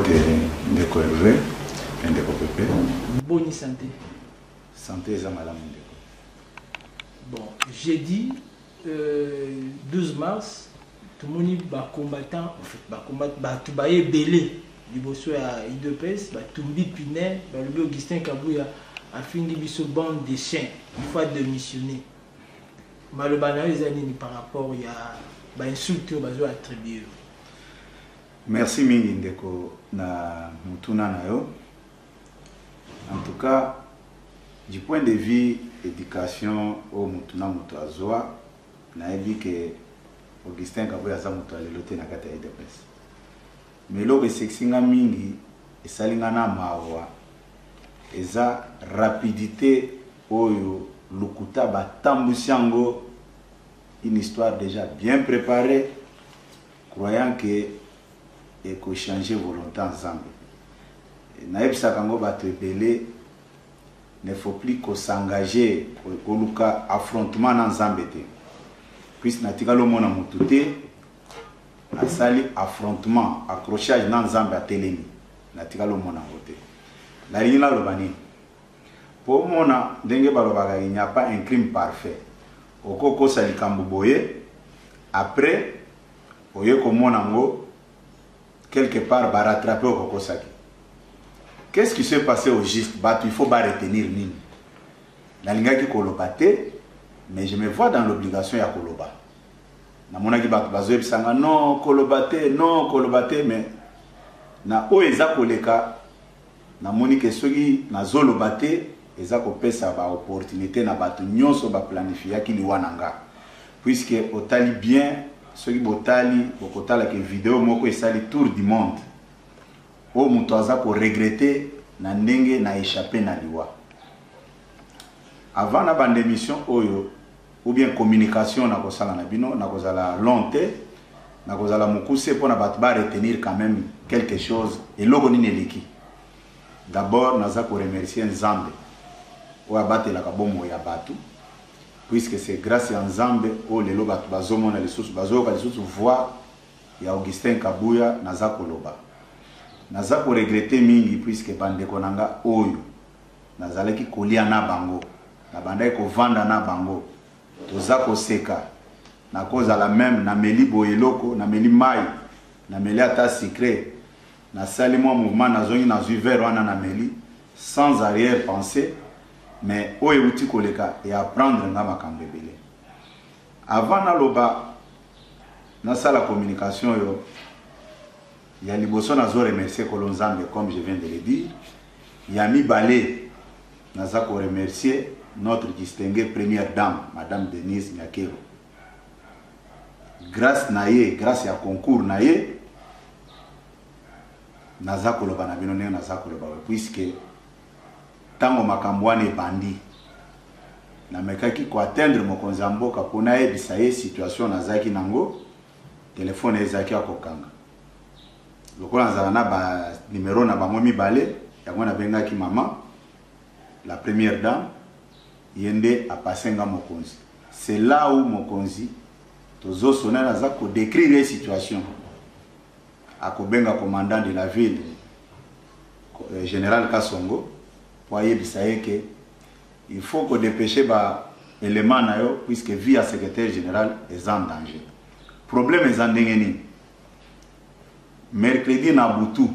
Mbote, Ndeko Hervé, Ndeko Pepe. Bonne santé. Santé, ça madame Ndeko. Bon, jeudi 12 mars, tout le monde va combattant, en fait, va combattre, tout va belé. Du bosso à IDPS, tout le monde Pinet, le Augustin Kabouya a fini biso bande de chiens, il faut démissionner. Malheureusement, les années par rapport à insulte aux attribués. Merci mingi Ndeko na mutuna na yo. En tout cas, du point de vue éducation au mutuna mutu azoa, na ebi que Augustin Kabouya za mutu alelote na kata IDPS. Mais lo sexinga mingi esalinga na mawa eza rapidité oyo lukuta batambusiango une histoire déjà bien préparée croyant que et que changer volonté ensemble. Naïbsa kango bato ebele ne faut plus qu'on s'engager au luka affrontement ensemble te. Puisque natika lo mona mutute asali affrontement accrochage ensemble à telemi. Natika lo mona ngote. La rina lo bani. Pour mona ndenge balobaka il n'y a pas un crime parfait. Okoko sali kambu boye après oye ko mona ngo quelque part va rattraper au Kokosaki. Qu'est-ce qui s'est passé au juste? Il faut pas retenir Nini. Nalinga ki kolobate, mais je me vois dans l'obligation ya koloba. Na mona ki bazo ebisanga non kolobate, mais na o eza koleka na moni ke soki na zolobate eza ko pesa ba opportunité na bato nyonso ba planifier ki liwananga. Puisque otali bien ceux qui botali bokotala que vidéo moko esali tour du monde o muto aza ko regretter na ndenge na échappé na liwa avant na bande émission oyo ou bien communication na kosala na bino na kozala lonté na kozala mukuse pour na bato ba retenir quand même quelque chose et logo ni neleki d'abord naza ko remercier Nzambe o abatela ka bomo ya batu puisque c'est grâce à Nzambe au lelo batu bazomona lisusu bazoka lisusu voix ya Augustin Kabouya naza koloba naza ko regretter mingi puisque bande konanga oyo nazalaki kolia na bango na bandai ko vanda na bango toza ko seka na cause la même na meli boyeloko na meli mai na meli ata secret na sali moi mouvement nazongi na vers wana na meli sans arrière pensée. Mais oye uti koleka et apprendre nga makambo ebele. Avant na loba na sala communication yo ya liboso na zo remercier Kolonzambe comme je viens de le dire. Ya mi balé na za ko remercier notre distinguée première dame madame Denise Nyakero. Grâce na ye, grâce ya concours na ye na za ko loba na bino ne na za ko loba puisque tango makambwane bandi na mekaki ko atteindre mokonzi mboka pona ebisa ye situation nazaki nango telefone ezaki akokanga lokola nzala na ba numéro na bango mibale yango na bengaki mama la première dame yende apasenga mokonzi. C'est là où mokonzi tozo sona naza ko décrire les situations akobenga commandant de la ville général Kasongo. Que il faut que dépêcher ba élément na yo puisque via secrétaire général est en danger. Problème est en danger. Mercredi na Boutou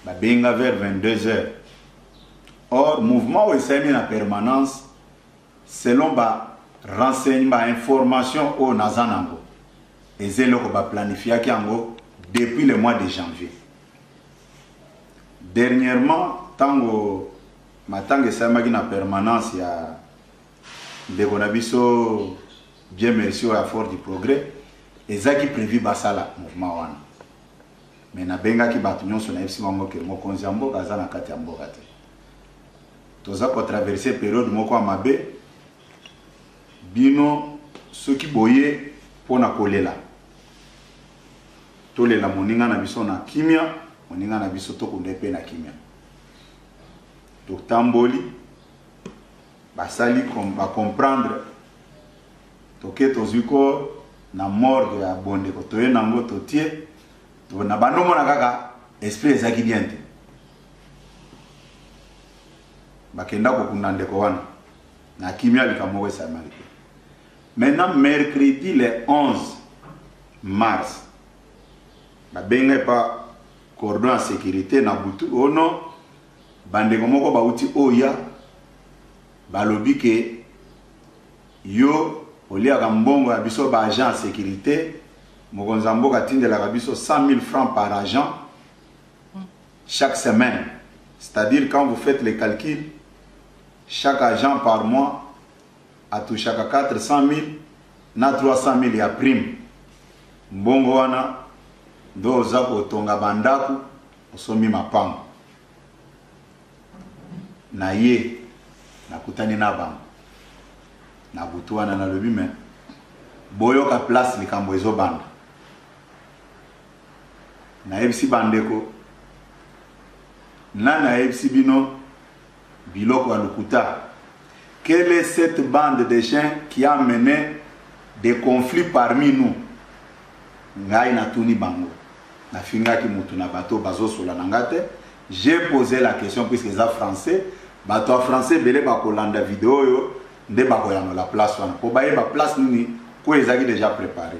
ba benga vers 22h. Or mouvement est mis en permanence selon ba renseignement information au nazanango. Et c'est là qu'on va planifier depuis le mois de janvier. Dernièrement, tango matange samagi na permanence ya de Bonabiso bien merci à fort du progrès ezaki prévu basala mouvement wana mais na benga ki batu nyonso na FC bango ke mokonzi mboka za na kati ya mboka te toza ko traverser période moko mabe bino soki boye pona kolela tolela moninga na biso na kimia moninga na biso to kundepe na kimia to tamboli basali ba comprendre to ke to zuko na morgue ya bonde ko to yenango to tie na bando mona kaka esprit ezaki bien te bakenda kokunda ndeko wana na kimia likamoko esamali te. Maintenant mercredi le 11 mars babenga pa cordon en sécurité na butu ono bandeko moko bauti oya balobi ke yo oliaka mbongo ya biso ba agent en sécurité mokonzi ya mboka atindelaka biso 100 000 francs par agent chaque semaine. C'est-à-dire quand vous faites les calculs, chaque agent par mois a touché à 400 000, na 300 000 ya prime. Mbongo wana ndo ozako tonga bandaku osomi mapango. Na ye nakutani na bango. Na butu wana na lobi me boyoka place likambo ezo banda. Na ebisi bandeko nana ebisi bino biloko ya lokuta. Quelle est cette bande de chiens qui a mené des conflits parmi nous? Ngai na tuni bango na finga ki mutu na bato bazo sola nangate. J'ai posé la question puisque les français bato français belé ba kolanda vidéo yo nde ba koyano la place wana ko baye ba place nini ko ezaki déjà préparé.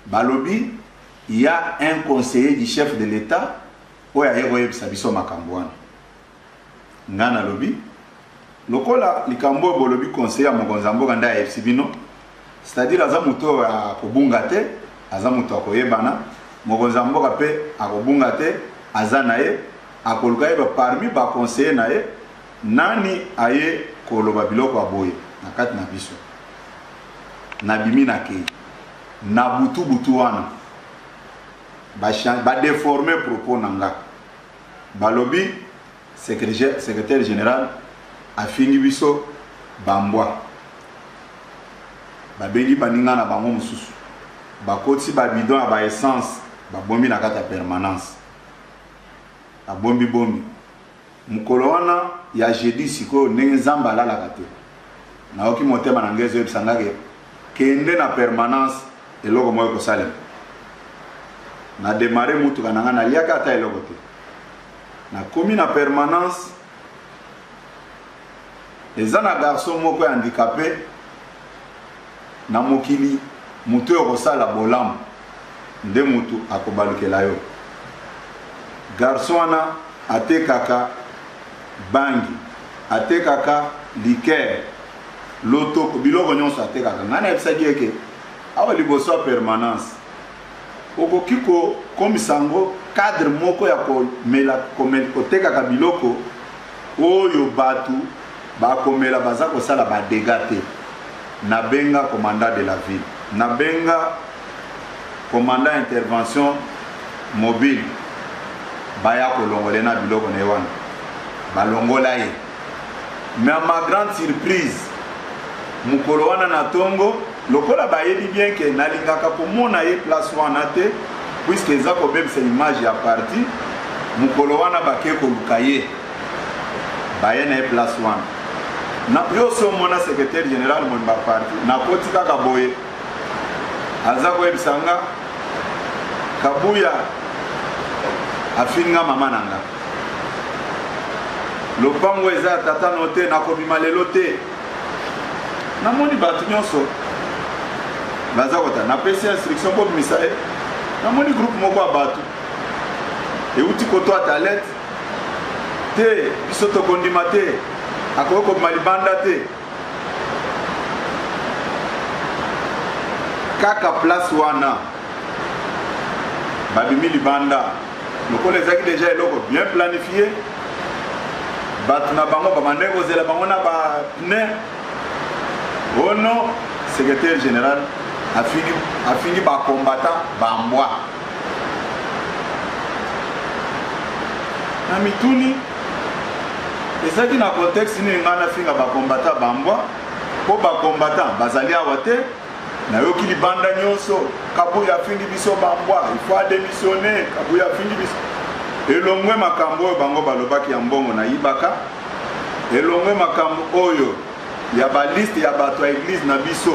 Balobi il y a un conseiller du chef de l'État oya yego yebisa biso makambo wana. Ngana lobi lokola likambo bolobi conseiller ya mokonzi mboka nda ya FCBino, c'est-à-dire aza muto ya kobunga te, aza muto akoyebana, mokonzi mboka pe akobunga te, aza naye akoluka yeba parmi ba conseiller naye nani aye koloba biloko aboye na kati na biso. Na bimi na kei na butu wana ba déformer propos nanga. Balobi secrétaire général a fini biso bambwa. Babengi baninga na bango mususu. Bakoti ba bidon ba essence ba bombi na kata permanence. A bombi. Mukolo wana ya jeudi siko ndenge nzamba la kate. Na oki motema na ngezo ebisangake kende na permanence eloko moyo ko salem. Na démarré mutu kananga na liaka ata eloko te. Na komi na permanence ezana garçon moko handicapé na mokili mutu yo kosala bolamu nde mutu akobalukela yo. Garçon wana atekaka bangi, atekaka liqueur, loto biloko nyonso atekaka. Ngana ebisaki eke awa liboso permanence okokiko komisango cadre moko ya komela kotekaka biloko oyo batu bakomela baza kosala ba dégâts te. Na benga commandant de la ville, na benga commandant intervention mobile baya kolongola na biloko na wana balongola ye. Mais à ma grande surprise mukolo wana na tongo lokola bayebi bien que nalingaka komona ye place wana te puisque eza kobebisa image ya parti mukolo wana bake koluka ye baye na ye place wana. Na yoso mona secrétaire général mon ba parti na koti kaka boye aza koyebisanga Kabuya afinga mama nanga lopango eza tata note na kobima lelo te. Namoni batu nyonso baza kota na pesi instruction pour misae. Namoni groupe moko abatu euti koto atalet te biso to kondima te akoko malibanda te kaka place wana babimi libanda lokola ezaki déjà eloko bien planifié batu na bango bamande kozela bango na ba pneu ono secrétaire général afini ba combattant bambwa na mituni ezaki na contexte ni ngana finga ba combattant bambwa po ba combattant bazali awa te na yoki libanda nyonso Kabuya fingi biso bambwa il faut démissionner Kabuya fingi biso elongwe makambo oyo bango balobaki ya mbongo na yibaka elongwe makambo oyo ya ba liste ya bato ya église na biso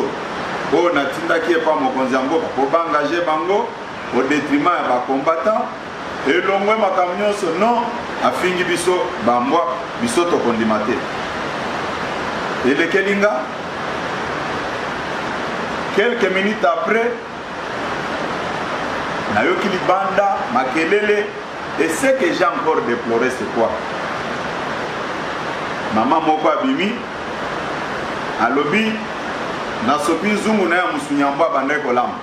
oyo natindaki epa mokonzi ya mboka po bangaje bango au détriment ya combattant et longwe makamnyo so non afingi biso bambwa biso to kondimate et le kelinga quelques minutes après nayoki libanda makelele et ce que j'ai encore déploré c'est quoi maman moko abimi alobi nasopi nzungu na ya musunyamba bandai kolamba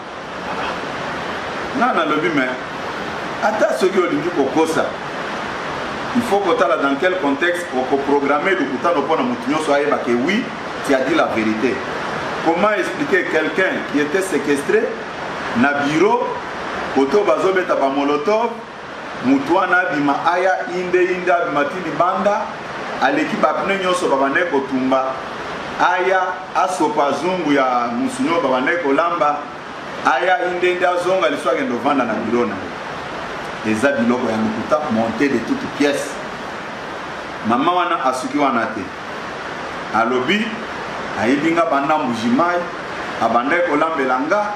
na lobi mais ata soki olingi kokosa il faut kotala dans quel contexte okoprogrammer lokutano mpona motu nyonso ayeba que oui tu as dit la vérité. Comment expliquer quelqu'un qui était séquestré na bureau koto bazobeta ba molotov mutu wana abima aya inde abima ti libanda aleki bapne nyonso babandai kotumba aya asopa zungu ya musunyo babandai kolamba aya inde azonga liso akende ovanda na biro na eza biloko ya lokuta monté de toutes pièces. Mama wana asuki wana te alobi ayibinga banda mbujimai abandai kolambela nga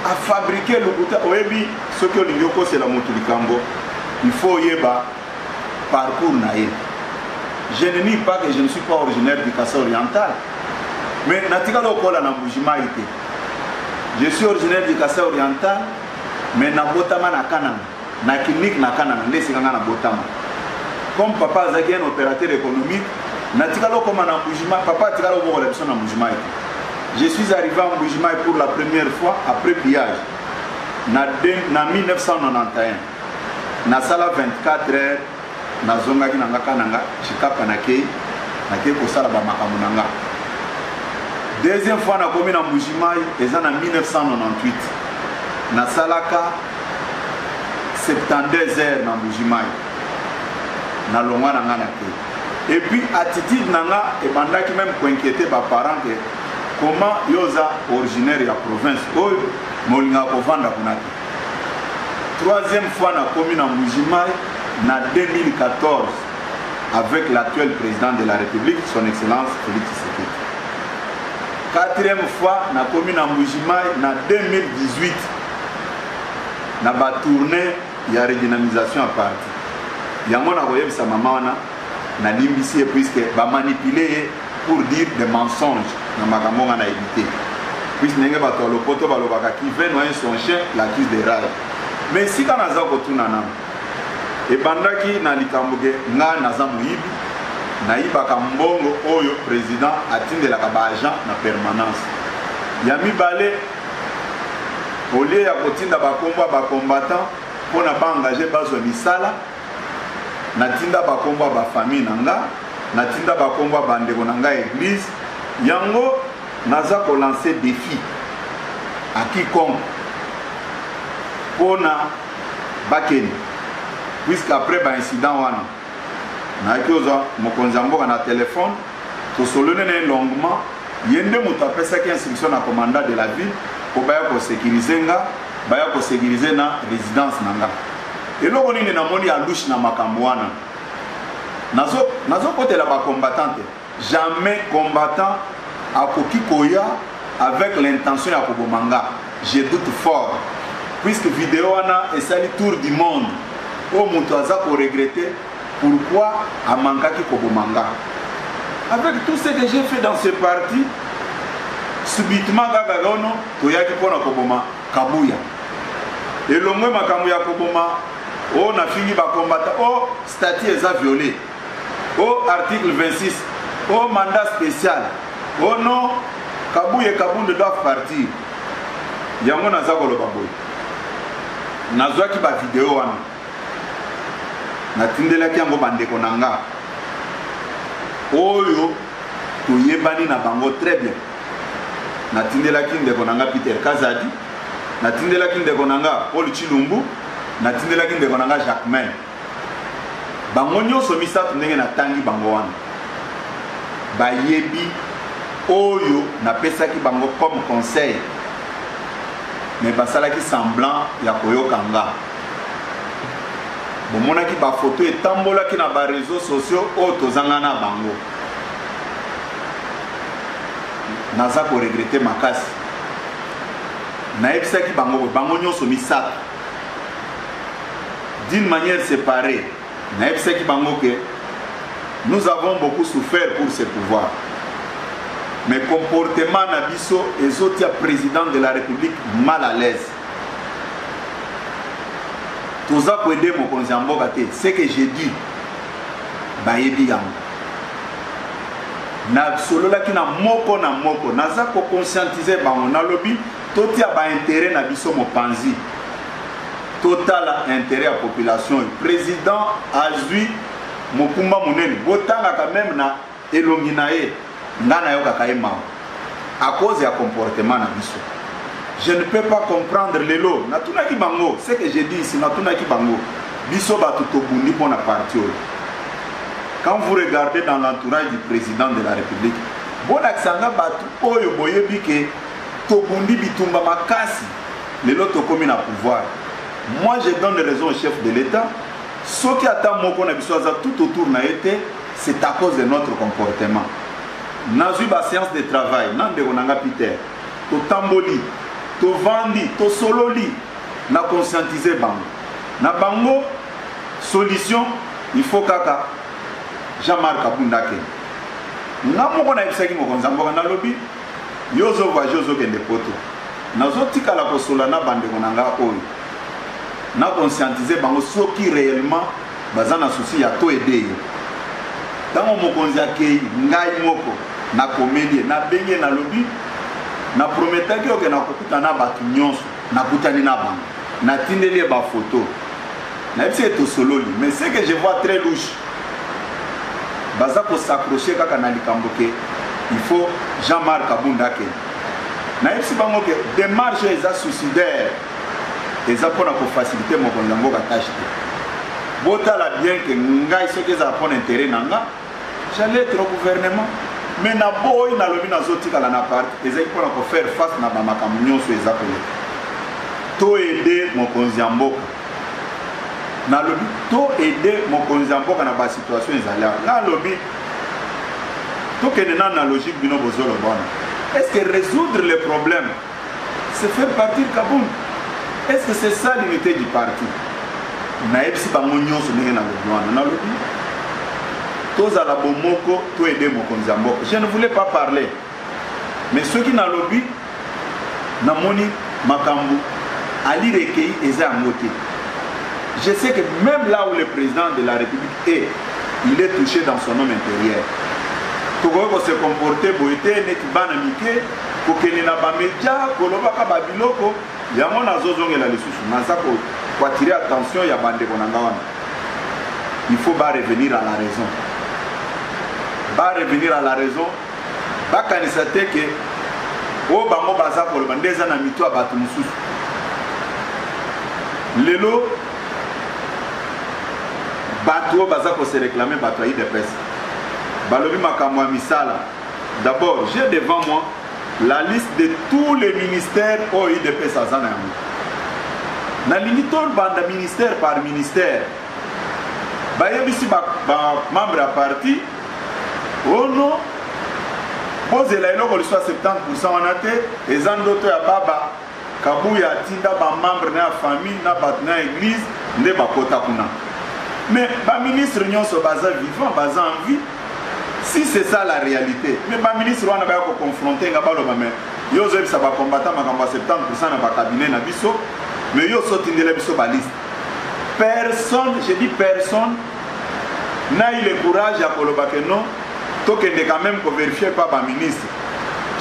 afabriquer lokuta oyebi soki olingi okosela motu likambo il faut yeba parcours na ye. Je ne nie pas que je ne suis pas originaire du Kassai oriental, mais natikala okola na mbujimai te. Je suis originaire du Kassai oriental, mais na botama na kananga na clinique na kananga nde sikanga na botama. Comme papa azaki un opérateur économique, natikala okoma na mbujimai, papa atikala okola biso na mbujimai te. Je suis arrivé à Mbujimai pour la première fois après pillage na 1991. Na sala 24 heures na zonga ki nanga kananga chikapa na kei ko sala ba makambo nanga. Deuxième fois na komi na Mbujimai eza na 1998. Na salaka 72 heures na Mbujimai. Na longwa nanga na kei. Et puis attitude nanga e bandaki même ko inquiéter ba parents que comment yoza originaire ya province oyo molinga kovanda kunaki. Troisième fois na komi na Mbujimai na 2014 avec l'actuel président de la République, son excellence Félix Tshisekedi. Quatrième fois na komi na Mbujimai na 2018 na ba tournée ya redynamisation à parti. Yango na koyebisa mama wana na limbisi puisque ba manipuler pour dire des mensonges na makambo na éviter. Puisque nenge bato lopoto balobaka qui veut noyer son chien l'accuse de rage. Mais si quand naza kotuna na e bandaki na likamboke nga naza muyibi nayibaka mbongo oyo président atindelaka ba agent na permanence ya mibale olie ya kotinda bakombo ba combattant pona ba engager bazwa misala natinda bakombo ba famille nanga natinda bakombo ba ndeko nanga église yango naza ko lancer défi à quiconque pona bakeni puisqu'après ba incident wana na kioza mokonzi mboka na téléphone to solone na longuement yende mutu apesaki instruction na commandant de la ville ko baya ko sécuriser nga baya ko sécuriser na résidence nanga eloko nini na moni ya louche na makambo wana nazo kotela ba combattante jamais combattant akoki koya avec l'intention ya kobomanga. Je doute fort puisque vidéo wana esali tour du monde o mutu aza ko regretter pourquoi amankaki kobomanga. Avec tout ce que j'ai fait dans ce parti, subitement gagagono toyaki pona koboma kabuya elongwe makambo ya koboma o na fingi ba combattant o statut eza violé o article 26 o mandat spécial o non kabuye kabunde doivent partir yango naza koloba boye nazwaki ba vidéo wana natindelaki yango bandeko nanga oyo toyebani na bango très bien. Natindelaki ndeko nanga Peter Kazadi, natindelaki ndeko nanga Paul Chilumbu, natindelaki ndeko nanga Jacquemain. Bango nyonso misatu ndenge natangi bango wana bayebi oyo napesaki bango comme conseil, mais basalaki semblant ya koyokanga. Bomonaki ba photo etambolaki na ba réseaux sociaux oyo tozanga na bango. Naza ko regretter makasi. Naebisaki bango nyonso misatu d'une manière séparée. Nous avons beaucoup souffert pour ce pouvoir. Mais comportement Nabiso et Zotia président de la République mal à l'aise. Tout ça pour aider mon c'est que j'ai dit. Bayebi yango. Na solo la ki na moko naza ko conscientiser bango na lobby totia ba intérêt na biso mopanzi. Total intérêt à population. Président azui mokumba munene botanga quand même na elonginae ngana yo kakaima à cause ya comportement na biso. Je ne peux pas comprendre les lots. Natuna ki bango, ce que j'ai dit ici natuna ki bango. Biso ba tutobundi pona parti. Quand vous regardez dans l'entourage du président de la République, bon aksanga batu oyo boyebi ke tobundi bitumba makasi les lots commis na pouvoir. Moi je donne raison au chef de l'État. Ce qui attend moko na biso tout autour na été, c'est à cause de notre comportement. Nazu ba séance de travail, nande onanga Peter, to tamboli, to vandi, to sololi, na conscientiser bango. Na bango solution, il faut kaka Jean-Marc Kabundake. Nga moko na ebisaki mokonza mboka na lobi yozo voyage ozo kende poto. Nazo tika la kosola na bande konanga oyo. Na conscientiser bango soki réellement bazana souci ya to aider. Tango mokonzi akei ngai moko na comédie na benge na lobi na prometaki oke na kokuta na batu nyonso na kutani na bango. Na tindeli ba photo. Na ebisi to sololi mais ce que je vois très louche. Baza pour s'accrocher kaka na likamboke il faut Jean-Marc Kabundake na yesi bango ke démarche eza suicidaire eza pona ko faciliter mo konzango ka tâche botala bien que ngai soki eza pona intérêt nanga j'allais être au gouvernement mais na boy na lobi na zotika la na part eza pona ko faire face na ba makambo nyonso eza ko to aider mo konzamboka na lobby to aider mon konzamboka na ba situation ezala na lobby to kenena na logique bino bozolo bona est-ce que résoudre les problèmes c'est faire partir Kaboun est-ce que c'est ça l'unité du parti na ebisi bango nyonso ndenge na lobby na lobby to za la bomoko to aider mon konzamboka je ne voulais pas parler mais ceux qui na lobby na moni makambu ali recueilli eza moté. Je sais que même là où le président de la République est, il est touché dans son homme intérieur. Tout le monde se comporter, boité, netibana mike, kokene na ba média, koloba ka babiloko, yango na zozonge la lesusu, naza ko attirer attention ya bande konanga wana. Il faut pas revenir à la raison. Pas revenir à la raison. Ba kanisa te que o bango baza koloba ndeza na mito abatu mususu. Lelo Bato baza ko se réclamer bato de presse. Balobi makamwa misala. D'abord, j'ai devant moi la liste de tous les ministères au IDPS azana yamu. Na limitor banda ministère par ministère. Ba yebisi ba membre à parti. Oh non. Pose la eloko soit 70% onate ezandoto ya baba kabuya tinda ba membre na famille na bat na église nde bakota kuna. Mais le ministre Nyonso Baza vivant, Baza en vie, si c'est ça la réalité, mais le ministre Wana va confronter il y a combattant 70% dans le cabinet, mais il y a la liste. Personne, je dis personne, n'a eu le courage à Kolobake non, tant qu'il n'est quand même vérifié par le ministre.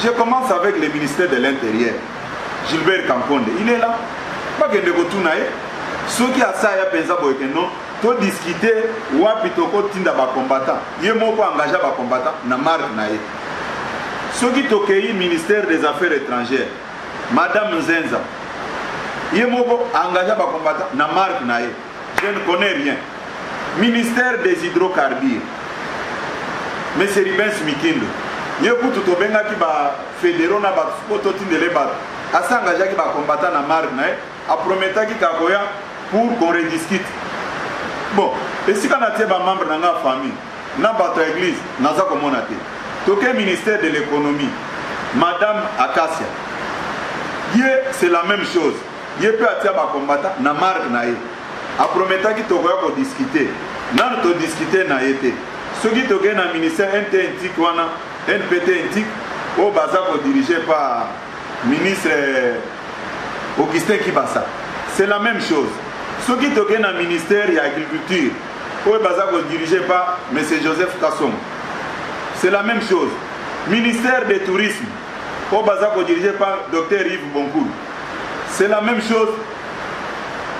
Je commence avec le ministère de l'Intérieur, Gilbert Kamponde. Il est là, pas qu'il ne retourne. Ceux qui ont ça, il y a non. To discuter wapi toko tinda ba combattant yemo ko engagé ba combattant na marque na ye ceux qui tokei ministère des affaires étrangères madame Nzenza yemo ko engagé ba combattant na marque na ye je ne connais rien ministère des hydrocarbures monsieur Ribens Mikindo yekutu to benga ki ba fédéraux na ba photo tindele ba asa engagé ki ba combattant na marque na ye a prometaki kakoya pour qu'on rediscute. Bon, et si on a des membres dans la famille, dans notre église, nous avons monté. Tout le ministère de l'économie, Madame Akasia, c'est la même chose. Il peut être un combattant, na marque naïe. aprometaki tokoya kodiscute nanu todiscute na ye te soki tokei na ministère NT wana NPT oyo baza kodirige par ministre Augustin Kibasa. C'est la même chose. Soki tokei na ministère ya agriculture oyo baza kodirige par M. Joseph Kassom. C'est la même chose. Ministère du tourisme oyo baza kodirige par Dr Yves Boncour. C'est la même chose.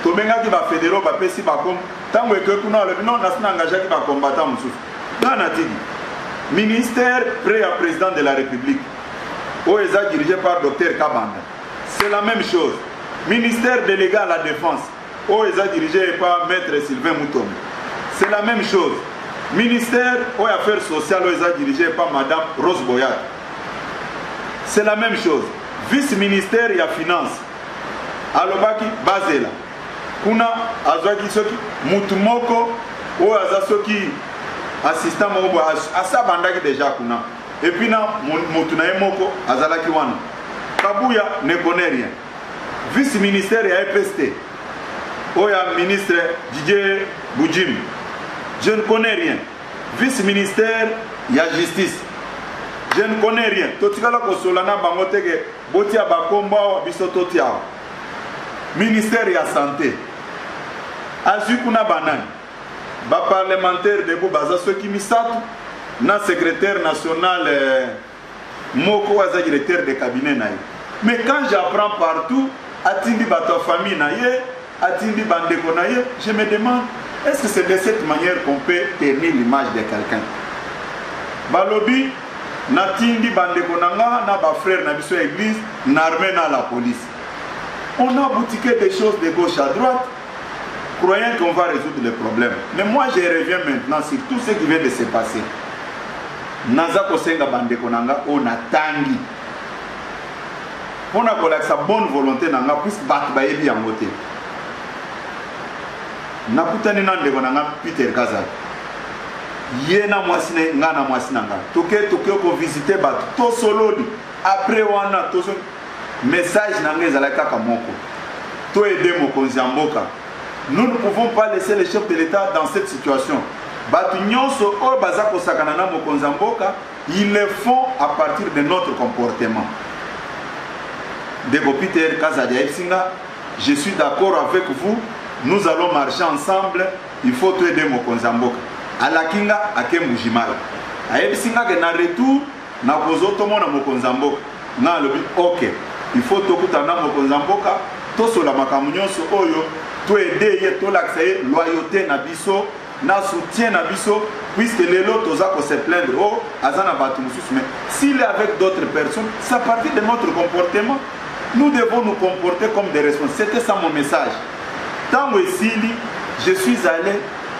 Tobengaki ba fédéraux ba pesi ba kom tango ekekuna le non nasina engagaki ba combattant mususu. Dana tigi. Ministère près à président de la République. OESA dirigé par Dr Kabanda. C'est la même chose. Ministère délégué à la défense. OESA dirigé par Maître Sylvain Mouton. C'est la même chose. Ministère aux affaires sociales, OESA dirigé par Madame Rose Boyat. C'est la même chose. Vice-ministère et à finance. Alobaki Bazela. Kuna Azwaki Soki Mutumoko ou Azasoki assistant Mobo Asabandaki déjà Kuna. Et puis na Mutunae Moko Azalaki Wana. Kabuya ne connaît rien. Vice-ministère et APST. Oya ministre Didier Boudjim. Je ne connais rien. Vice-ministère, il y a justice. Je ne connais rien. Totikala Kosolana Bangotege, Botia Bakomba, Bisototia. Ministère, il y a santé. Azukuna Banan. Ba parlementaire de Boubaza, ceux qui misatu. Na secrétaire national Moko Aza directeur de cabinet naï. Mais quand j'apprends partout, Atindi Bato famille naïe, Atindi Bandeko naïe, je me demande. Est-ce que c'est de cette manière qu'on peut tenir l'image de quelqu'un? Balobi, Natindi Bandekonanga, na ba frère na biso église, n'armé na la police. On a boutiqué des choses de gauche à droite, croyant qu'on va résoudre les problèmes. Mais moi je reviens maintenant sur tout ce qui vient de se passer. Naza Kosenga Bandekonanga, on a tangi. On a collé sa bonne volonté, nanga, puisque bat baebi en côté. Nakutani na ndeko na Peter Kazak yena mwasine ngana mwasina nga toke ko visiter bat to solodi après wana to message na ngeza la kaka moko to aider mokonzi mboka. Nous ne pouvons pas laisser les chefs de l'État dans cette situation. Batu nyonso o baza ko sakana na mokonzi mboka, ils le font à partir de notre comportement. Deko Peter Kazak Singa, je suis d'accord avec vous. Nous allons marcher ensemble. Il faut tout aider Mokonzamboka. À la Kinga, à Kemujimala. À Ebsinga, na retour, na Kozotomo na Mokonzamboka. Na lobi, ok. Il faut tout kutana Mokonzamboka. Tout sur la Makamunyon, sur Oyo. Tout aider, tout l'accès, loyauté na biso, na soutien na biso. Puisque les lots, tous se plaindre. Oh, Azana Batumusus. Mais s'il est avec d'autres personnes, c'est à partir de notre comportement. Nous devons nous comporter comme des responsables. C'était ça mon message. Tant Sili, je suis allé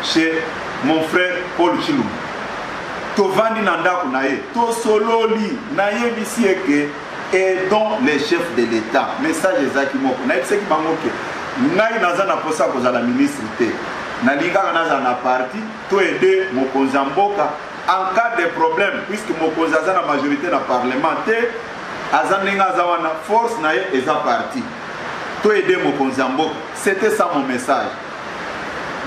chez mon frère Paul Chilum. Tovandi Nanda Kunaye, To Sololi, Naye Bisieke, aidons les chefs de l'État. Message Ezakimoko. Naye Tseki Bangoke. Naye Nazana Posa Kozala ministre. Nalinga Nazana parti, to aider Mokonzamboka en cas de problème, puisque Mokonzaza la majorité dans le Parlement, Azaninga Zawana force Naye Eza parti. To aider Mokonzamboka. C'était ça mon message.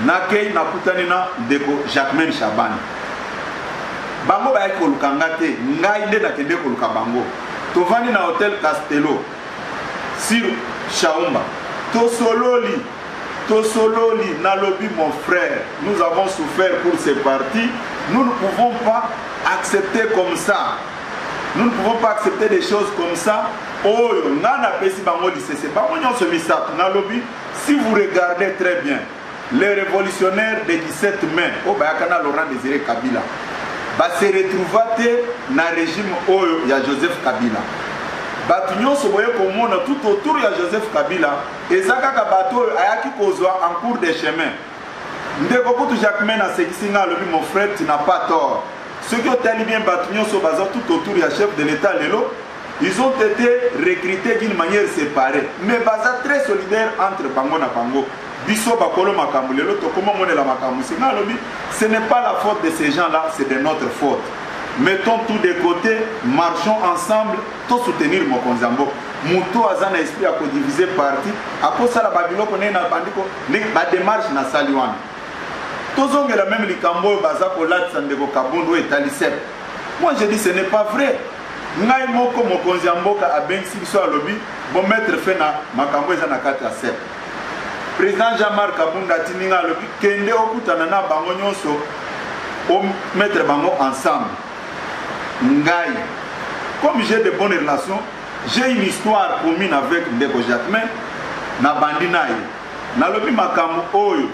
Nakei nakutanina deko Jacquemaine Chaban. Bango ba eko lukangate, ngai nde nakende ko lukabango. Tovani na hôtel Castello. Sur Chaumba. Tosololi, Nalobi mon frère. Nous avons souffert pour ces partis. Nous ne pouvons pas accepter comme ça. Nous ne pouvons pas accepter des choses comme ça. Oh, si vous regardez très bien, les révolutionnaires des 17 mai, oh, Laurent Désiré Kabila, se retrouvaient dans le régime de Joseph Kabila. Tout autour de Joseph Kabila, et Zakaka Bato Ayaki Kozwa en cours de chemin. Jacquemaine a mon frère, tu n'as pas tort. Ceux qui ont tellement bien battu tout autour du chef de l'État, ils ont été recrutés d'une manière séparée. Mais Baza très solidaire entre Bango et Bango. Biso Bakolo Makamou, ce n'est pas la faute de ces gens-là, c'est de notre faute. Mettons tout de côté, marchons ensemble, tout soutenir Mokonzambo. moto aza na esprit ya kodiviser parti akosala babiloko ndenge na bandiko ndenge badémarche na sali wana tozongela même likambo oyo baza kolatisa ndeko kabundu oyo etali sep. Moi je dis ce n'est pas vrai. Ngai moko mokonzi ya mboka abengisi biso alobi bomettre fe na makambo eza na kati ya sep. Président Jean-Marc Kabunda atindi nga alobi kende okutana na bango nyonso omettre bango ensemble. Ngai, comme j'ai de bonnes relations, j'ai une histoire commune avec Ndeko Jacquemain na bandi na ye. Nalobi makambo oyo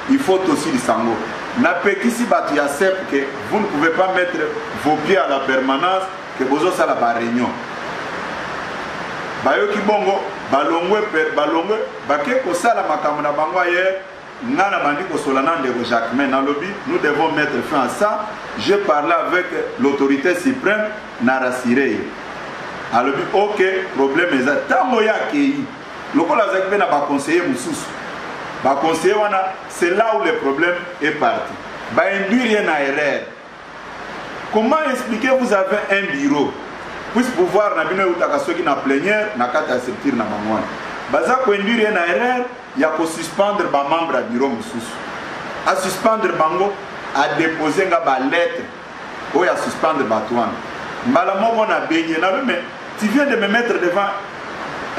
il faut aussi lisango. Na pekisi batu ya sep que vous ne pouvez pas mettre vos pieds à la permanence que bozo sala ba réunion. Bayoki bongo balongwe bake ko sala makambo na bango ye ngana bandi ko solana Ndeko Jacquemain na lobby nous devons mettre fin à ça. J'ai parlé avec l'autorité suprême na rassuré. Alors OK problème est tango ya kei lokola zakbe na ba conseiller mususu. Ba conseiller wana c'est là où le problème est parti. Ba induire une erreur. Comment expliquer vous avez un bureau puis pouvoir na bino utaka soki na plénière na kata structure na mangwana. Baza ko induire une erreur ya ko suspendre ba membre à bureau mususu. A suspendre bango a déposer nga ba lettre ou ya suspendre ba toana. Mbala moko na benye na mais tu viens de me mettre devant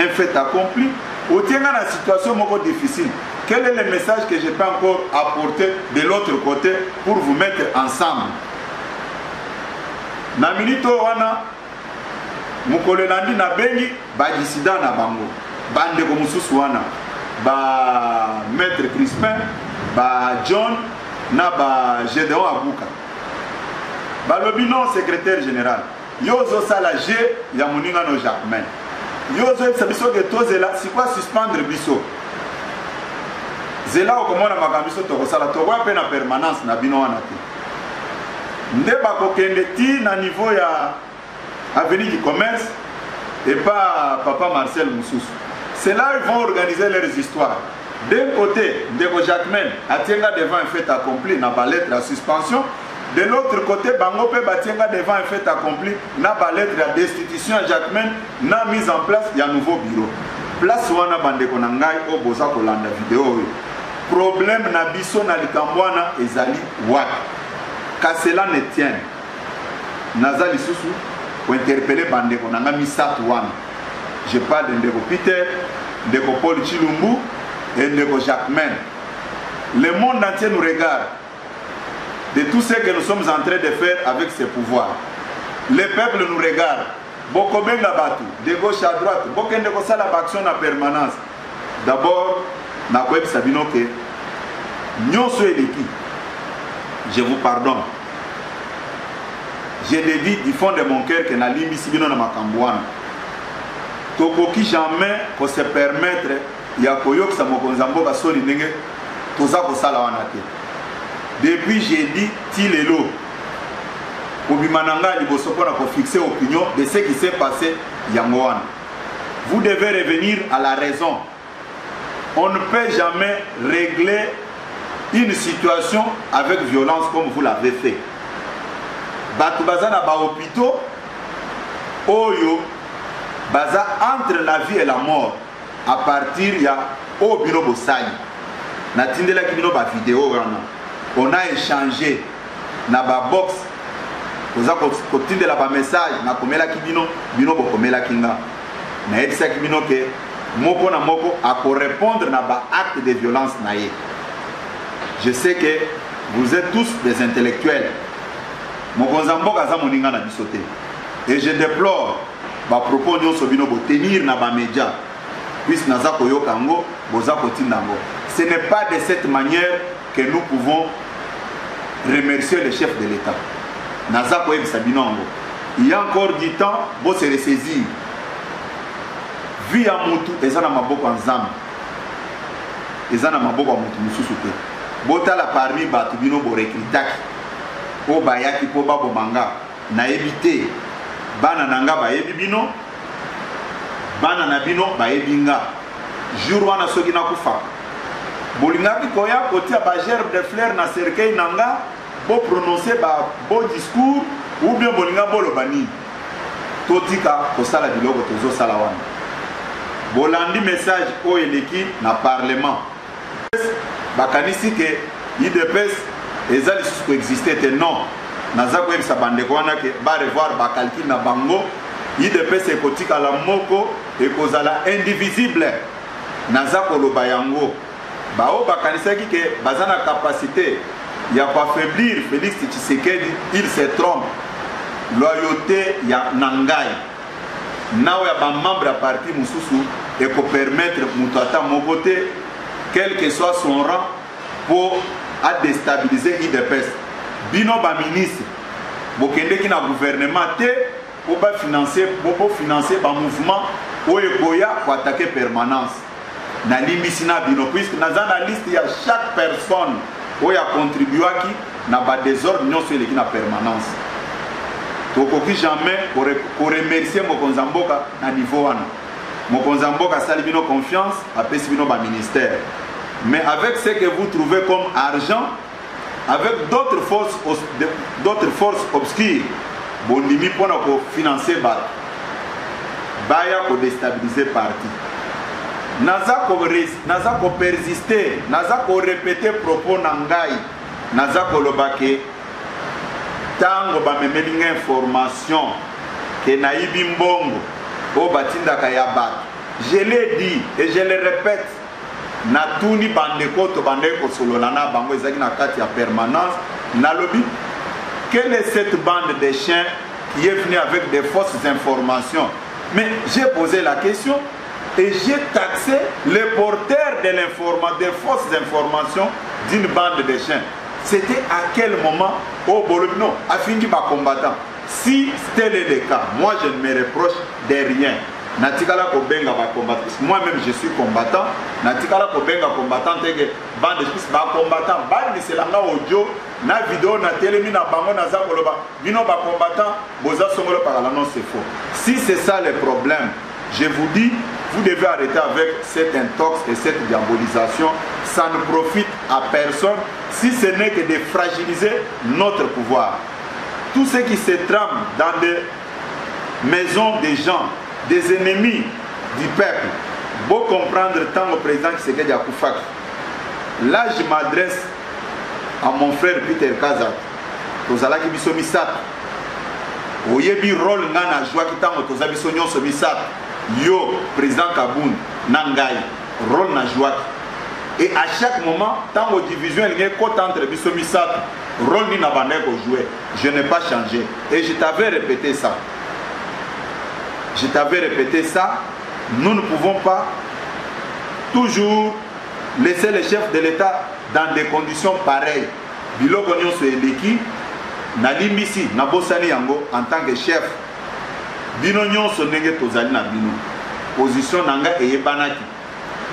un fait accompli. Ou tiens dans la situation moko difficile. Quel est le message que je peux encore apporter de l'autre côté pour vous mettre ensemble? Na minute wana mukole landi na bengi ba dissident na bango bande ko mususu wana ba maître Crispin ba John na ba Gédéon Abuka ba lobi non secrétaire général yozo sala G ya moninga no Jacquemain yozo sabiso que tozela si quoi suspendre biso zela okomona makambiso tokosala tokwa pe na permanence na bino wana te nde bakokende ti na niveau ya avenue du commerce et pas papa Marcel Moussous. C'est là ils vont organiser leurs histoires. D'un côté, Ndeko Jacquemain atienga devant un fait accompli na ba lettre à suspension. De l'autre côté, Bango pe batienga devant un fait accompli na ba lettre à destitution à Jacquemain na mise en place ya nouveau bureau. Place wana bandeko na ngai o boza kolanda vidéo. Problème na biso na likambwana ezali wapi. Qu'à cela ne tienne. Nazali Soussou pour interpeller bandeko nanga misatu wana. Je parle de Ndeko Peter, Ndeko Paul Chilumbu et Ndeko Jacquemain. Le monde entier nous regarde de tout ce que nous sommes en train de faire avec ces pouvoirs. Le peuple nous regarde. Boko benga batu, de gauche à droite, boko ndeko sala action en permanence. D'abord, na kweb sabino ke nyonso eleki. Je vous pardonne. Je le dis du fond de mon cœur que na limbi sibino na makambwana. Tokoki jamais ko se permettre ya koyokisa mokonza mboka soli ndenge toza kosala wana te. Depuis j'ai dit tilelo obimananga liboso pona ko fixer opinion de ce qui s'est passé yango wana. Vous devez revenir à la raison. On ne peut jamais régler une situation avec violence comme vous l'avez fait. Batu baza na ba hôpitaux oyo baza entre la vie et la mort à partir ya au bino bosali na tindela ki bino ba vidéo wana on a échangé na ba box oza ko tindela ba message na komela ki bino bokomela kinga na edisa ki bino ke moko na moko a ko répondre na ba acte de violence na ye. Je sais que vous êtes tous des intellectuels. Mokonza mboka za moninga na bisote. Et je déplore ba propos nyonso bino bo tenir na ba média. Puisque naza koyoka ngo boza kotinda ngo. Ce n'est pas de cette manière que nous pouvons remercier le chef de l'État. Naza koyebisa bino ngo. Il y a encore du temps bo se ressaisir. Vie ya mutu ezana maboko nzambe. Ezana maboko mutu mususu te. Botala parmi batu bino bo recrutaki. Po bayaki po babo manga na ebité bana nanga ba yebi bino bana na bino ba yebinga jour wana soki na kufa bolinga ki koya kotia ba gerbe de fleurs na cercueil nanga bo prononcer ba beau discours ou bien bolinga bolo bani totika ko sala biloko tozo sala wana bolandi message o eleki na parlement bakanisi ke IDPS ezali lisusu koexiste te non naza koyebisa bandeko wana ke ba revoir bakalkile na bango IDPS ekotikala moko ekozala indivisible naza koloba yango bao bakanisaki ke baza na capacité ya koaffaiblir Félix Tshisekedi il se trompe loyauté ya nangai nawe ya bamembre ya parti mosusu ekopermettre moto ata moko te quel que soit son rang pour déstabiliser IDPS bino baministre bokendeki na gouvernement te po bafinancer bamouvement oyo ekoya koatake permanence na limbisi na bino puisque naza na liste ya chaque personne oyo acontribuaki na badésordre nyonso eleki na permanence tokoki jamais koremercier mokonzi ya mboka na niveau wana mokonzi ya mboka asali bino confiance apesi bino baministère mais avec ce que vous trouvez comme argent avec d'autres forces obscures bondimi mpona kofinancer bato baya kodestabiliser parti naza kopersister naza korepete propos na ngai naza koloba ke ntango bamemeli nga information ke nayibi mbongo oyo batindaka ya bato je l'ai dit et je le répète natuni bandeko to bandeki kosolola na bango ezalaki na kati ya permanence nalobi quelle est cette bande de chiens qui est venue avec des fausses informations mais j'ai posé la question et j'ai taxé les porteurs de des fausses informations d'une bande de chiens. C'était à quel moment au Bolobi non affingi ba combattant si tel est le cas moi je ne me reproche de rien natikala ko benga ba combattant moi même je suis combattant natikala ko benga combattant teke bande ba combattant ba niselanga audio na vidéo na telemi na bango na za koloba bino ba combattant boza songolo par la non c'est faux si c'est ça le problème je vous dis vous devez arrêter avec cette intox et cette diabolisation ça ne profite à personne si ce n'est que de fragiliser notre pouvoir tout ce qui se trame dans des maisons des gens des ennemis du peuple beau comprendre tant au président Tshisekedi Akufaki là je m'adresse à mon frère Peter Kazak tozalaki biso misato oyebi rôle nga na joaki ntango toza biso nyonso misato yo président Kaboun nangai rôle na joaki et à chaque moment tango division elingi kota entre biso misato rôle ni na bandai kojouer je n'ai pas changé et je t'avais répété ça nous ne pouvons pas toujours laisser le chef de l'État dans des conditions pareilles biloko nyonso eleki na limbisi na bosani yango en tant que chef bino nyonso ndenge tozali na bino position nanga eyebanaki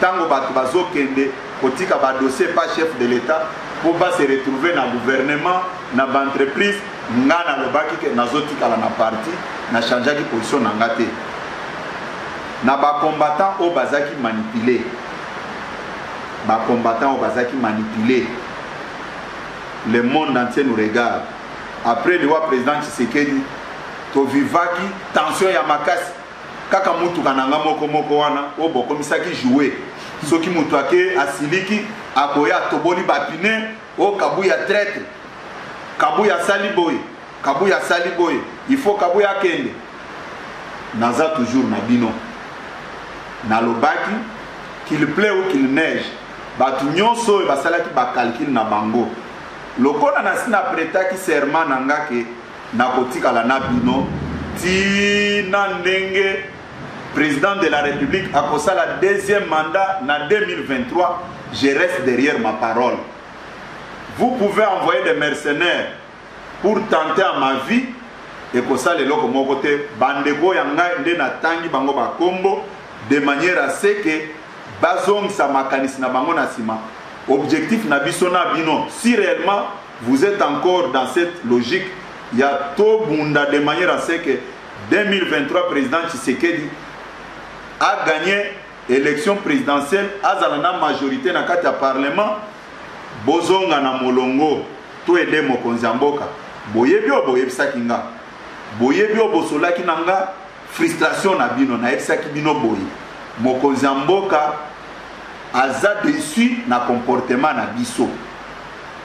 tango bato bazokende kotika ba dossier pas chef de l'État pour ba se retrouver na gouvernement na ba entreprise nga na lobaki ke nazotikala na parti na changeaki position nanga te na ba combattant o bazaki manipuler le monde entier nous regarde après le roi président Tshisekedi to vivaki tension ya makasi kaka mutu kananga moko wana o bokomisaki jouer soki mutu ake asiliki akoya toboli bapine o kabuya traite kabuya sali boy il faut kabuya kende naza toujours na bino na lobaki qu'il plaît ou qu'il neige batu nyonso basalaki ba calcul na bango lokola na sina pretaki serment nanga ke na kotikala na bino tina ndenge président de la République a posé la deuxième mandat en 2023 je reste derrière ma parole vous pouvez envoyer des mercenaires pour tenter à ma vie et que ça les loko moko te bandeko yanga nde na tangi bango ba kombo de manière à ce que bazong sa makanisi na bango na sima objectif na biso na bino si réellement vous êtes encore dans cette logique il y a tout bunda de manière à ce que 2023 président Tshisekedi a gagné élection présidentielle azalana majorité na kati ya parlement bozonga na molongo to ede mokonzi ya mboka boyebi o boyebisaki nga boyebi o bosolaki nanga frustration na bino na ebisaki bino boye mokonzi ya mboka aza dessus na comportement na biso.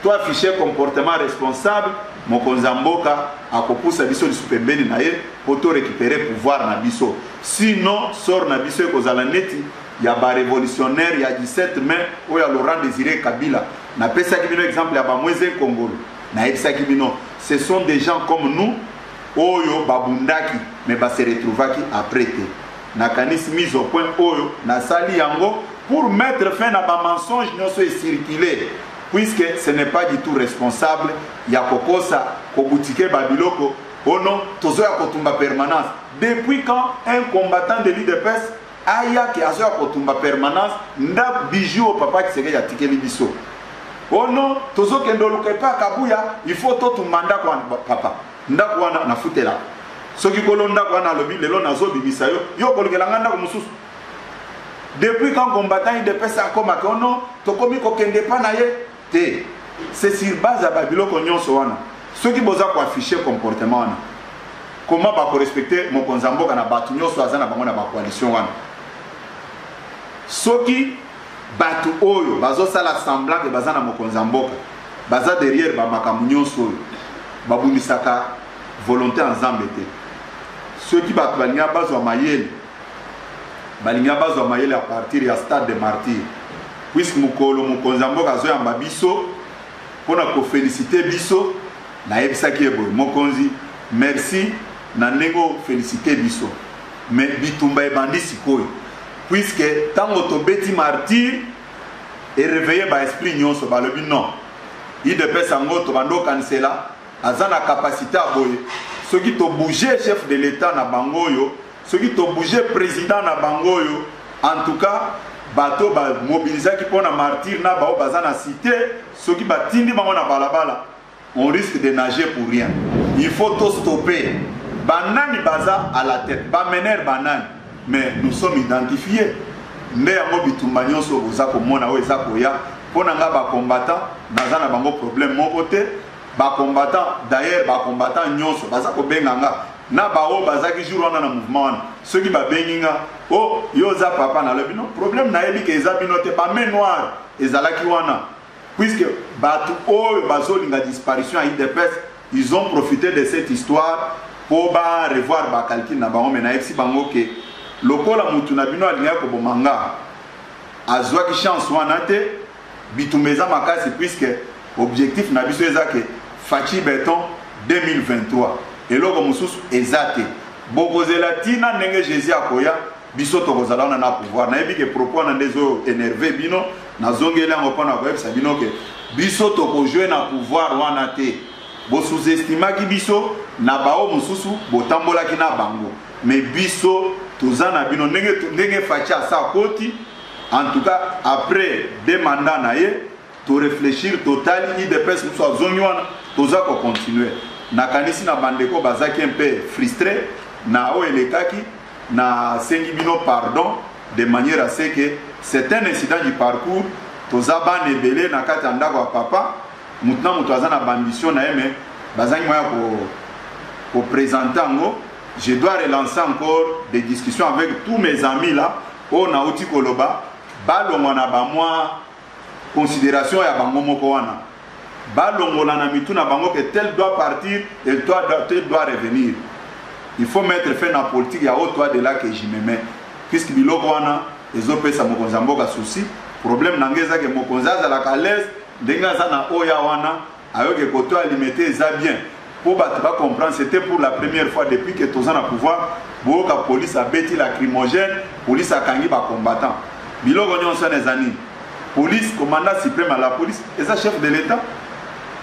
To afficher comportement responsable, mokonzi ya mboka akopusa biso lisusu pembeni na ye po to récupérer pouvoir na biso. Sinon sort na biso ekozala neti ya ba révolutionnaire ya 17 mai oyo ya Laurent Désiré Kabila. Na pesaki bino exemple ya ba Moïse Kongolo. Na ebisaki bino, ce sont des gens comme nous oyo babundaki mais ba se retrouvaki après te. Na kanis mise au point oyo na sali yango pour mettre fin à ba mensonge nyonso e circuler, puisque ce n'est pas du tout responsable ya kokosa kobutike babiloko ono tozo ya kotumba permanence. Depuis quand un combattant de l'UDPS aya ki azo ya kotumba permanence nda bijou au papa Tshisekedi ya tikeli biso ono tozo kendo lukepa kabuya il faut to tumanda kwa papa nda kwa na futela soki kolonda kwa na lobi lelo nazo bibisa yo kolukela nganda ko mususu. Depuis quand combattant UDPS akoma kono tokomi ko kende pa na ye te, c'est sur base ya babiloko nyonso wana soki boza ko afficher comportement wana comment ba ko respecter mokonzi mboka na batu nyonso azana bango na ba coalition wana. Soki batu oyo bazo sala semblant que bazana mokonzi mboka baza derrière ba makamu nyonso oyo babunisaka volonté ensemble te. Soki batu balinga bazwa mayele à partir ya stade de martyr, puisque mukolo mokonzi mboka azo yamba biso pona ko féliciter biso na yebisaki eboy mokonzi merci na nengo féliciter biso mais bitumba ebandi sikoyo, puisque tango to beti martyr et réveiller ba esprit nyonso balobi non il de pesa ngoto bando cancela azana capacité à boye soki to bouger chef de l'état na bangoyo soki to bouger président na bangoyo en tout cas bato ba mobiliser qui pona martyr na bao bazana cité soki batindi bango na balabala on risque de nager pour rien. Il faut tout stopper. Banani baza à la tête, bamener banani, mais nous sommes identifiés. Nde yango bitumba nyonso boza komona o eza koya pona nga ba combattant nazana bango problème mon côté ba combattant d'ailleurs ba combattant nyonso baza ko benganga na ba o baza ki jour wana na mouvement ceux qui ba benginga oh yoza papa na le bino problème na yebi ke eza bino te ba main noire ezalaki wana, puisque batu o bazolinga disparition à UDPS ils ont profité de cette histoire pour ba revoir ba calcul na bango mena epsi bango ke lokola mutu na bino alinga ko bomanga azwa ki chance wana te bitumeza makasi, puisque objectif na biso ezake fachi beton 2023 et loko mususu ezate bokozela tina ndenge Jésus akoya biso tokozala na pouvoir na yebi ke propos na ndezo énervé bino na zongela ngopona ko yebisa bino ke biso tokozwe na pouvoir wana te bo sous-estima ki biso na bao mususu botambola ki na bango mais biso tozana bino ndenge facha sa koti. En tout cas après deux mandats na ye to réfléchir total IDPS muso azongwana toza ko continuer na kanisi na bandeko bazaki un peu frustré na o elekaki na sengi bino pardon de manière à ce que c'est un incident du parcours toza ban ebele na kati ndako wa papa mutna muto azana ambition na yeme bazangi moya ko présenter ngo. Je dois relancer encore des discussions avec tous mes amis là au nauti koloba balongo na ba moi considération ya bango moko wana balongo na mitu na bango que tel doit partir et tel doit revenir. Il faut mettre fin à la politique ya toi de là que j'y me mets, puisque biloko wana ezopesa mokonza mboka souci problème nangeza ke mokonza za la calès denga za na oya wana ayoke koto alimenter za bien pour battre comprendre. C'était pour la première fois depuis que tous en a pouvoir boka police a bêti lacrymogène police a kangi ba combattant biloko nyonso na zani police commandant suprême à la police et ça chef de l'état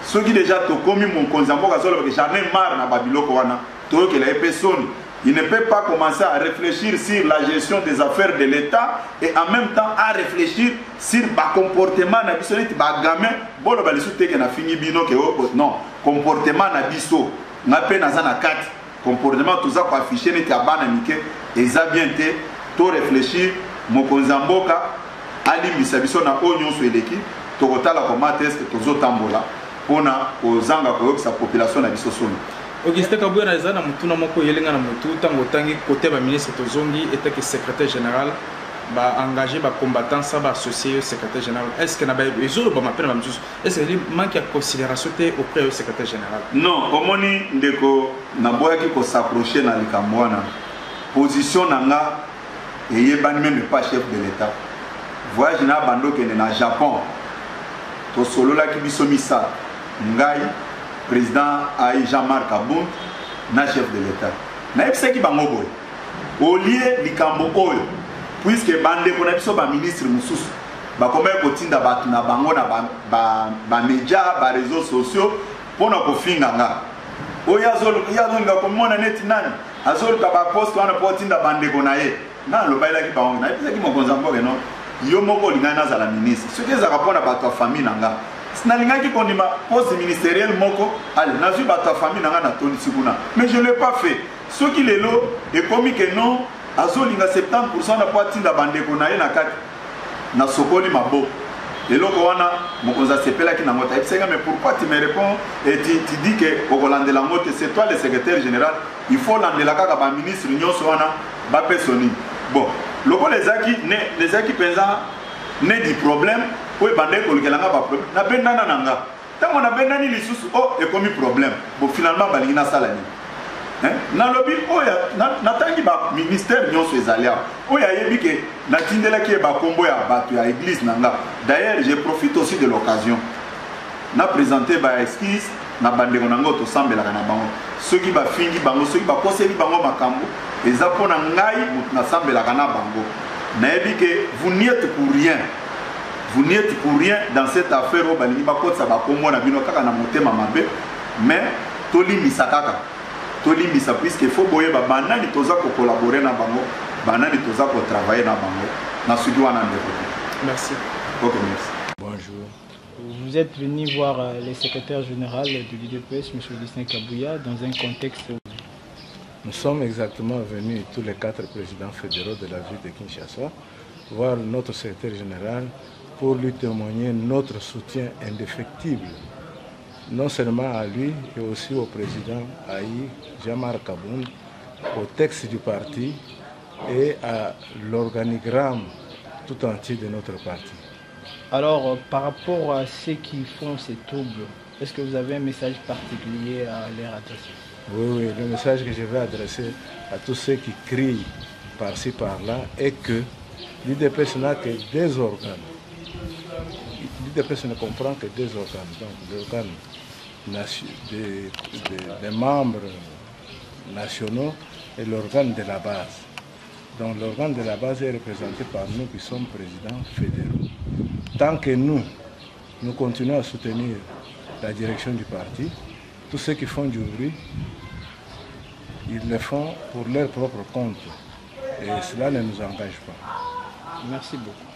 ceux qui déjà to komi mon konzambo kazolo que j'en ai marre na babiloko wana to que la personne il ne peut pas commencer à réfléchir sur la gestion des affaires de l'état et en même temps à réfléchir sur ba comportement na biso neti ba gamin bolo ba lisute que na fini bino que non comportement na biso na pe na zana kati comportement tout ça ko afficher neti abana mike eza bien te to réfléchir mokonza mboka alimbisa biso na onyo so eleki to kotala comment est-ce que tozo tambola pona kozanga ko sa population na biso soni. Augustin Kabouya na mutuna moko yelenga na mutu tango tangi côté ba ministre tozongi était que secrétaire général engagé les combattants, ça va associer au secrétaire général. Est-ce que est-ce qu'il manque de considération auprès du secrétaire général? Non, comme on dit que s'approcher dans la position nanga et même pas chef de l'État. Voyage na bando que na Japon. To solo la kibisomisa ngai président Aïe Jean-Marc Aboun na chef de l'État. Na epse ki bango boy. Au lieu likambo oyo puisque bande ko na biso ba ministre mususu ba komé ko tinda batu na bango na ba média ba réseaux sociaux pona ko finga nga. Oya zolo nga ko mona net nani azolo ka ba post wana po tinda bande ko na ye. Na lo baila ki bango na epse ki mo konzambo ke no. Yo moko lingana za la ministre. Ce que ça répond à ta famille nanga. Sinalinga ki kondima poste ministériel moko, allez, na vu ta famille nanga na toni sikuna. Mais je l'ai pas fait. Ce qui les lo et comme que non, azolinga 70% na poiti da bande ko na ye na kati. Na sokoli mabo. Et loko wana mokonza sepela ki na ngota. Mais pourquoi tu me réponds et tu dis que au Hollande la ngote c'est toi le secrétaire général, il faut landela kaka ba ministre nyonso wana ba personi. Bon, loko les aki pensa ne di problème, ou bande ko lkelanga ba problème. Na bendana nanga. Tango na bendani lisusu oh et comme problème. Bon finalement balingina sala ni. Hein? Na lobby oya na tangi ba ministère nyonso ezalia. Oya yebi ke na tindela ki ba kombo ya batu ya église nanga. D'ailleurs, je profite aussi de l'occasion. Na présenter ba esquisse na bande ko nanga to sambela kana bango. Ceux qui ba fingi bango, ceux qui ba koseli bango makambo. Eza pona ngai na sambela kana bango. Na yebi ke vous n'y êtes pour rien. Vous n'y êtes pour rien dans cette affaire au balingi ba kotsa ba kombo na bino kaka na motema mabe. Mais toli misakaka. Toli misa puisque faut boyer ba banani toza ko collaborer na bango, banani toza ko travailler na bango. Na sudi wana ndeko. Merci. OK, merci. Bonjour. Vous êtes venu voir le secrétaire général de l'UDPS, M. Lucien Kabouya, dans un contexte. Nous sommes exactement venus, tous les 4 présidents fédéraux de la ville de Kinshasa, voir notre secrétaire général pour lui témoigner notre soutien indéfectible, non seulement à lui, mais aussi au président Aïe Jean-Marc Aboun, au texte du parti et à l'organigramme tout entier de notre parti. Alors, par rapport à ceux qui font ces troubles, est-ce que vous avez un message particulier à leur adresser? Oui, le message que je vais adresser à tous ceux qui crient par-ci, par-là est que l'UDPS n'a que des organes. L'UDPS ne comprend que des organes. Donc, l'organe des membres nationaux et l'organe de la base. Donc, l'organe de la base est représenté par nous qui sommes présidents fédéraux. Tant que nous continuons à soutenir la direction du parti, tous ceux qui font du bruit, ils le font pour leur propre compte. Et cela ne nous engage pas. Merci beaucoup.